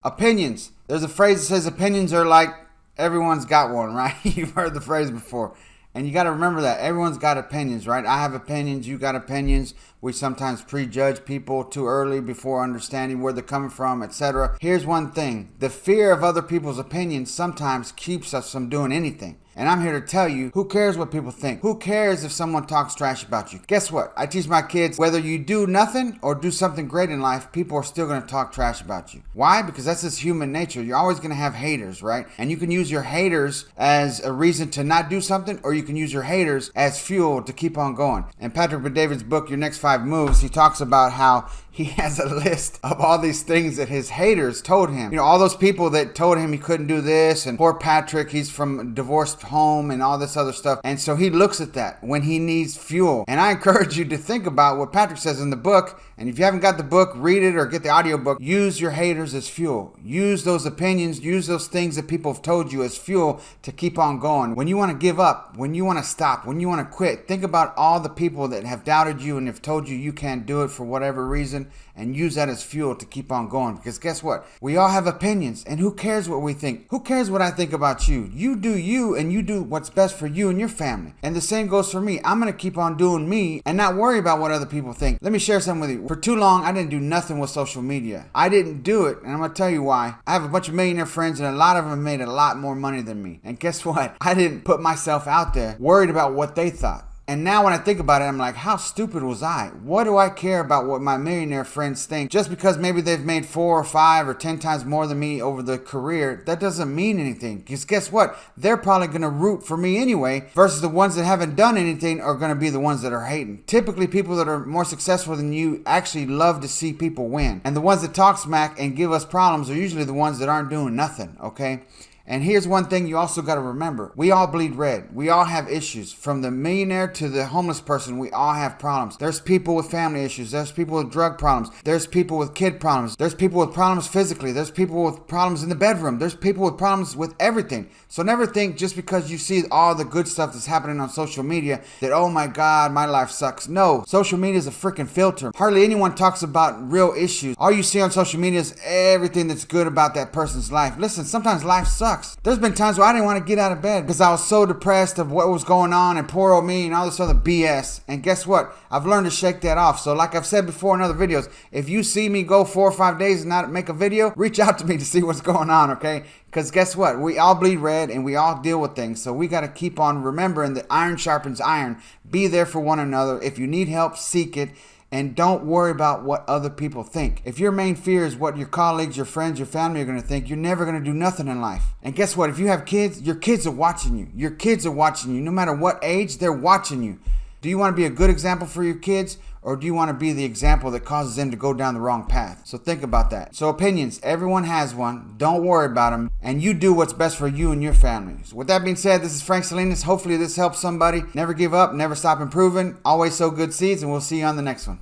Opinions. There's a phrase that says opinions are like everyone's got one, right? You've heard the phrase before. And you got to remember that everyone's got opinions, right? I have opinions, you got opinions. We sometimes prejudge people too early before understanding where they're coming from, etc. Here's one thing. The fear of other people's opinions sometimes keeps us from doing anything. And I'm here to tell you, who cares what people think? Who cares if someone talks trash about you? Guess what? I teach my kids, whether you do nothing or do something great in life, people are still going to talk trash about you. Why? Because that's just human nature. You're always going to have haters, right? And you can use your haters as a reason to not do something, or you can use your haters as fuel to keep on going. In Patrick Bet-David's book, Your Next 5 Moves, he talks about how he has a list of all these things that his haters told him. You know, all those people that told him he couldn't do this, and poor Patrick, he's from a divorced home and all this other stuff. And so he looks at that when he needs fuel. And I encourage you to think about what Patrick says in the book. And if you haven't got the book, read it or get the audiobook. Use your haters as fuel. Use those opinions, use those things that people have told you as fuel to keep on going. When you want to give up, when you want to stop, when you want to quit, think about all the people that have doubted you and have told you you can't do it for whatever reason, and use that as fuel to keep on going. Because guess what? We all have opinions, and who cares what we think? Who cares what I think about you? You do you, and you do what's best for you and your family. And the same goes for me. I'm going to keep on doing me and not worry about what other people think. Let me share something with you. For too long, I didn't do nothing with social media. I didn't do it, and I'm going to tell you why. I have a bunch of millionaire friends, and a lot of them made a lot more money than me. And guess what? I didn't put myself out there worried about what they thought. And now when I think about it, I'm like, how stupid was I? What do I care about what my millionaire friends think? Just because maybe they've made 4 or 5 or 10 times more than me over the career, that doesn't mean anything. Because guess what? They're probably going to root for me anyway, versus the ones that haven't done anything are going to be the ones that are hating. Typically, people that are more successful than you actually love to see people win. And the ones that talk smack and give us problems are usually the ones that aren't doing nothing, okay? And here's one thing you also got to remember. We all bleed red. We all have issues. From the millionaire to the homeless person, we all have problems. There's people with family issues. There's people with drug problems. There's people with kid problems. There's people with problems physically. There's people with problems in the bedroom. There's people with problems with everything. So never think just because you see all the good stuff that's happening on social media that, oh my God, my life sucks. No, social media is a freaking filter. Hardly anyone talks about real issues. All you see on social media is everything that's good about that person's life. Listen, sometimes life sucks. There's been times where I didn't want to get out of bed because I was so depressed of what was going on and poor old me and all this other BS. And guess what? I've learned to shake that off. So like I've said before in other videos, if you see me go 4 or 5 days and not make a video, reach out to me to see what's going on, okay? Because guess what? We all bleed red and we all deal with things. So we got to keep on remembering that iron sharpens iron. Be there for one another. If you need help, seek it. And don't worry about what other people think. If your main fear is what your colleagues, your friends, your family are going to think, you're never going to do nothing in life. And guess what? If you have kids, your kids are watching you. Your kids are watching you. No matter what age, they're watching you. Do you want to be a good example for your kids? Or do you want to be the example that causes them to go down the wrong path? So think about that. So opinions, everyone has one. Don't worry about them. And you do what's best for you and your family. So with that being said, this is Frank Salinas. Hopefully this helps somebody. Never give up. Never stop improving. Always sow good seeds. And we'll see you on the next one.